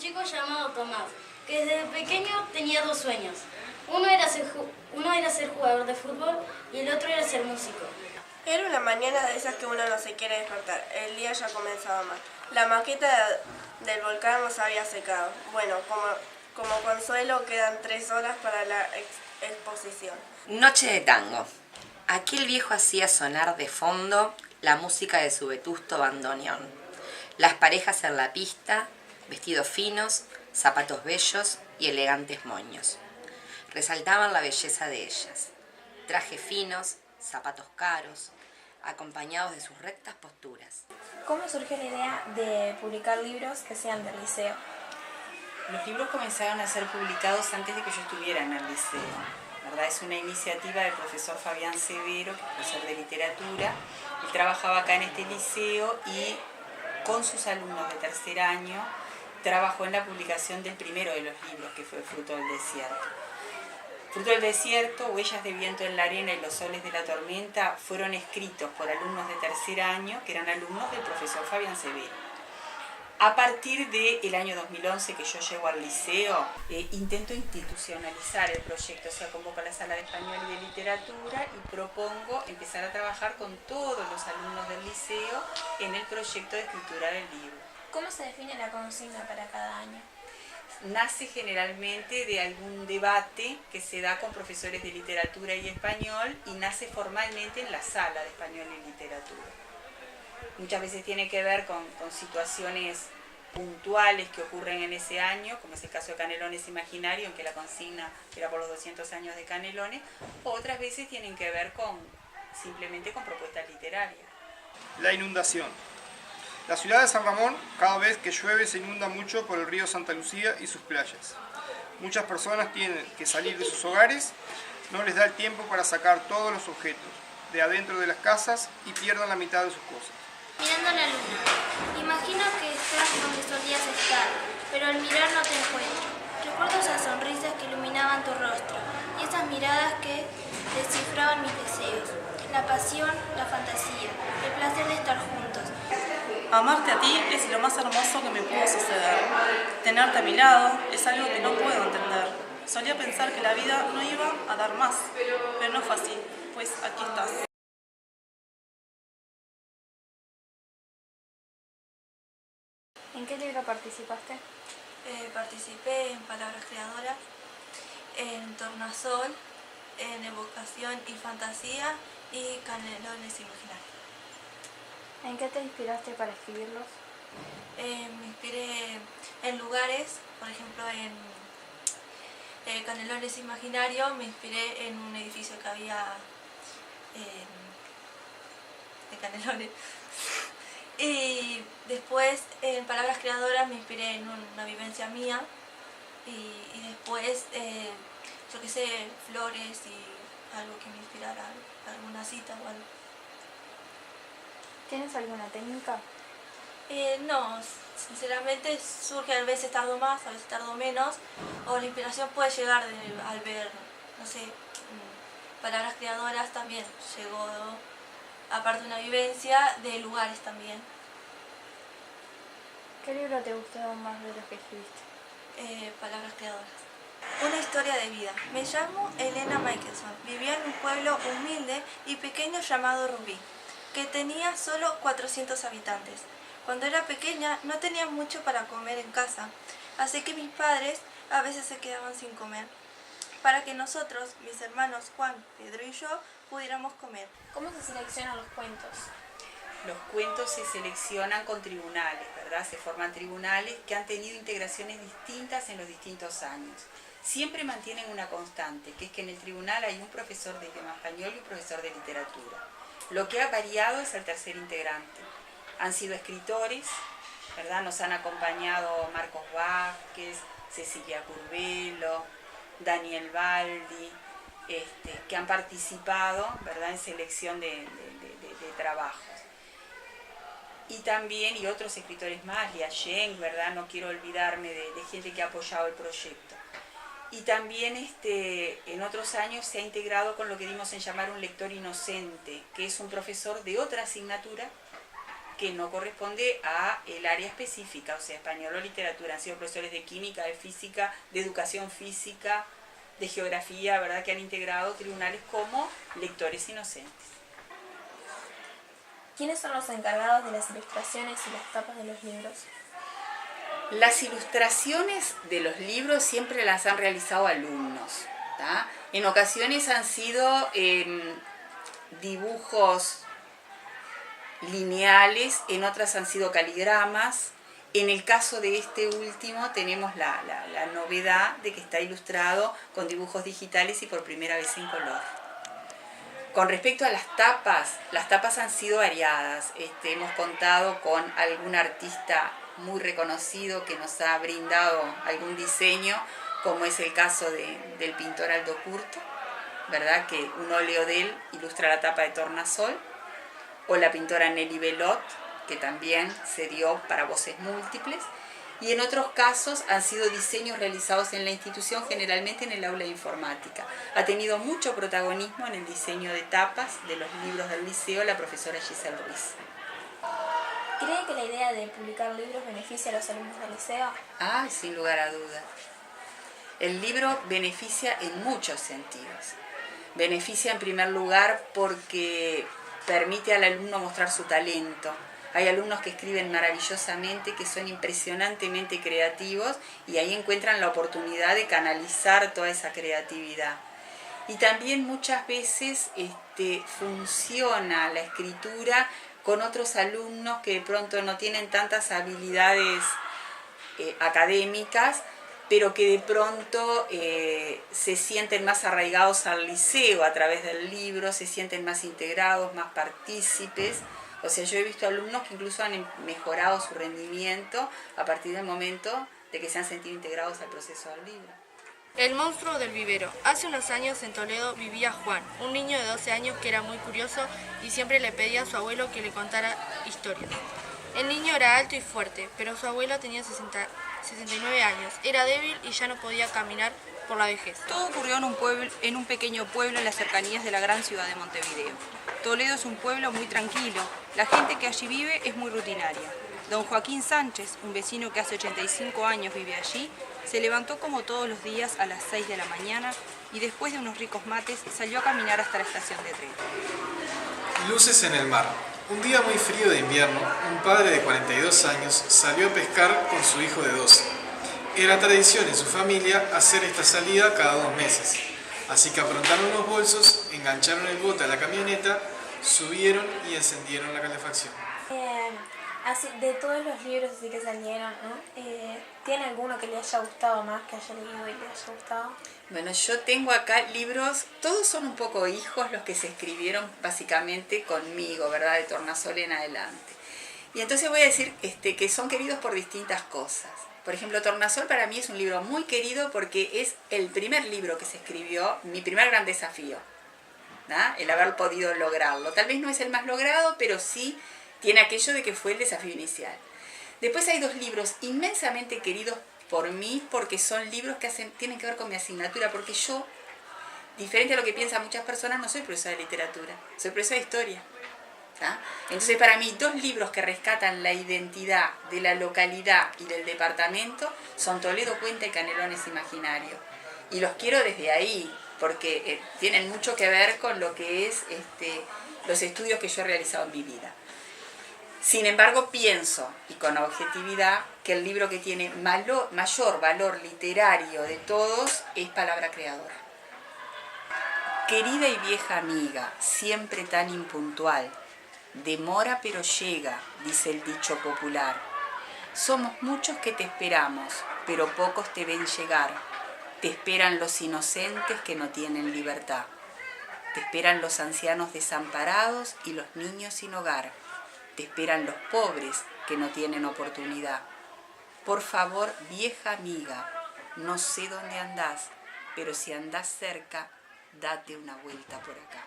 chico llamado Tomás, que desde pequeño tenía dos sueños. Uno era ser jugador de fútbol y el otro era ser músico. Era una mañana de esas que uno no se quiere despertar. El día ya comenzaba mal. La maqueta del volcán nos había secado. Bueno, como consuelo quedan 3 horas para la exposición. Noche de tango. Aquel viejo hacía sonar de fondo la música de su vetusto bandoneón. Las parejas en la pista, vestidos finos, zapatos bellos y elegantes moños. Resaltaban la belleza de ellas. Trajes finos, zapatos caros, acompañados de sus rectas posturas. ¿Cómo surgió la idea de publicar libros que sean del liceo? Los libros comenzaron a ser publicados antes de que yo estuviera en el liceo. ¿Verdad? Es una iniciativa del profesor Fabián Severo, que es profesor de literatura. Él trabajaba acá en este liceo y con sus alumnos de tercer año trabajó en la publicación del primero de los libros, que fue Fruto del Desierto. Fruto del Desierto, Huellas de Viento en la Arena y Los Soles de la Tormenta fueron escritos por alumnos de tercer año, que eran alumnos del profesor Fabián Severo. A partir del año 2011 que yo llego al liceo, intento institucionalizar el proyecto, o sea, convoco a la Sala de Español y de Literatura y propongo empezar a trabajar con todos los alumnos del liceo en el proyecto de escritura del libro. ¿Cómo se define la consigna para cada año? Nace generalmente de algún debate que se da con profesores de literatura y español y nace formalmente en la Sala de Español y Literatura. Muchas veces tiene que ver con situaciones puntuales que ocurren en ese año, como es el caso de Canelones Imaginario, en que la consigna era por los 200 años de Canelones, o otras veces tienen que ver simplemente con propuestas literarias. La inundación. La ciudad de San Ramón, cada vez que llueve, se inunda mucho por el río Santa Lucía y sus playas. Muchas personas tienen que salir de sus hogares, no les da el tiempo para sacar todos los objetos de adentro de las casas y pierden la mitad de sus cosas. Mirando la luna. Imagino que estás donde solías estar, pero al mirar no te encuentro. Recuerdo esas sonrisas que iluminaban tu rostro y esas miradas que descifraban mis deseos. La pasión, la fantasía, el placer de estar juntos. Amarte a ti es lo más hermoso que me pudo suceder. Tenerte a mi lado es algo que no puedo entender. Solía pensar que la vida no iba a dar más, pero no fue así, pues aquí estás. ¿En qué libro participaste? Participé en Palabras Creadoras, en Tornasol, en Evocación y Fantasía y Canelones Imaginarios. ¿En qué te inspiraste para escribirlos? Me inspiré en lugares, por ejemplo en Canelones Imaginarios me inspiré en un edificio que había de Canelones. Y después en Palabras Creadoras me inspiré en una vivencia mía y después, yo qué sé, flores y algo que me inspirara, alguna cita o algo. ¿Tienes alguna técnica? No, sinceramente surge, a veces tardo más, a veces tardo menos, o la inspiración puede llegar al ver, no sé, Palabras Creadoras también llegó, aparte de una vivencia, de lugares también. ¿Qué libro te gustó más de los que escribiste? Palabras Creadoras. Una historia de vida. Me llamo Elena Michelson. Vivía en un pueblo humilde y pequeño llamado Rubí, que tenía solo 400 habitantes. Cuando era pequeña no tenía mucho para comer en casa, así que mis padres a veces se quedaban sin comer, para que nosotros, mis hermanos Juan, Pedro y yo, pudiéramos comer. ¿Cómo se seleccionan los cuentos? Los cuentos se seleccionan con tribunales, ¿verdad? Se forman tribunales que han tenido integraciones distintas en los distintos años. Siempre mantienen una constante, que es que en el tribunal hay un profesor de idioma español y un profesor de literatura. Lo que ha variado es el tercer integrante. Han sido escritores, ¿verdad? Nos han acompañado Marcos Vázquez, Cecilia Curvelo, Daniel Baldi, que han participado, ¿verdad?, en selección de trabajos. Y también, y otros escritores más, Lia Sheng, ¿verdad? No quiero olvidarme de gente que ha apoyado el proyecto. Y también en otros años se ha integrado con lo que dimos en llamar un lector inocente, que es un profesor de otra asignatura que no corresponde a el área específica, o sea, español o literatura. Han sido profesores de química, de física, de educación física, de geografía, ¿verdad?, que han integrado tribunales como lectores inocentes. ¿Quiénes son los encargados de las ilustraciones y las tapas de los libros? Las ilustraciones de los libros siempre las han realizado alumnos, ¿tá? En ocasiones han sido dibujos lineales, en otras han sido caligramas. En el caso de este último tenemos la novedad de que está ilustrado con dibujos digitales y por primera vez en color. Con respecto a las tapas han sido variadas. Hemos contado con algún artista muy reconocido que nos ha brindado algún diseño, como es el caso del pintor Aldo Curto, ¿verdad?, que un óleo de él ilustra la tapa de Tornasol, o la pintora Nelly Belot, que también se dio para voces múltiples, y en otros casos han sido diseños realizados en la institución, generalmente en el aula de informática. Ha tenido mucho protagonismo en el diseño de tapas de los libros del liceo la profesora Giselle Ruiz. ¿Cree que la idea de publicar libros beneficia a los alumnos del liceo? Ah, sin lugar a dudas. El libro beneficia en muchos sentidos. Beneficia en primer lugar porque permite al alumno mostrar su talento. Hay alumnos que escriben maravillosamente, que son impresionantemente creativos y ahí encuentran la oportunidad de canalizar toda esa creatividad. Y también muchas veces funciona la escritura con otros alumnos que de pronto no tienen tantas habilidades académicas, pero que de pronto se sienten más arraigados al liceo a través del libro, se sienten más integrados, más partícipes. O sea, yo he visto alumnos que incluso han mejorado su rendimiento a partir del momento de que se han sentido integrados al proceso del libro. El monstruo del vivero. Hace unos años en Toledo vivía Juan, un niño de 12 años que era muy curioso y siempre le pedía a su abuelo que le contara historias. El niño era alto y fuerte, pero su abuelo tenía 69 años, era débil y ya no podía caminar por la vejez. Todo ocurrió en un pequeño pueblo en las cercanías de la gran ciudad de Montevideo. Toledo es un pueblo muy tranquilo, la gente que allí vive es muy rutinaria. Don Joaquín Sánchez, un vecino que hace 85 años vive allí, se levantó como todos los días a las 6 de la mañana y después de unos ricos mates salió a caminar hasta la estación de tren. Luces en el mar. Un día muy frío de invierno, un padre de 42 años salió a pescar con su hijo de 12. Era tradición en su familia hacer esta salida cada 2 meses. Así que aprontaron los bolsos, engancharon el bote a la camioneta, subieron y encendieron la calefacción. De todos los libros así que salieron, ¿no? ¿Tiene alguno que le haya gustado más, que haya leído y le haya gustado? Bueno, yo tengo acá libros, todos son un poco hijos los que se escribieron básicamente conmigo, ¿verdad? De Tornasol en adelante. Y entonces voy a decir que son queridos por distintas cosas. Por ejemplo, Tornasol para mí es un libro muy querido porque es el primer libro que se escribió, mi primer gran desafío, ¿no? El haber podido lograrlo. Tal vez no es el más logrado, pero sí tiene aquello de que fue el desafío inicial. Después hay 2 libros inmensamente queridos por mí porque son libros que tienen que ver con mi asignatura, porque yo, diferente a lo que piensan muchas personas, no soy profesora de literatura, soy profesora de historia. ¿Ah? Entonces para mí 2 libros que rescatan la identidad de la localidad y del departamento son Toledo Cuenta y Canelones Imaginario. Y los quiero desde ahí, porque tienen mucho que ver con lo que es los estudios que yo he realizado en mi vida. Sin embargo, pienso, y con objetividad, que el libro que tiene mayor valor literario de todos es Palabra Creadora. Querida y vieja amiga, siempre tan impuntual, demora pero llega, dice el dicho popular. Somos muchos que te esperamos, pero pocos te ven llegar. Te esperan los inocentes que no tienen libertad. Te esperan los ancianos desamparados y los niños sin hogar. Te esperan los pobres que no tienen oportunidad. Por favor, vieja amiga, no sé dónde andás, pero si andás cerca, date una vuelta por acá.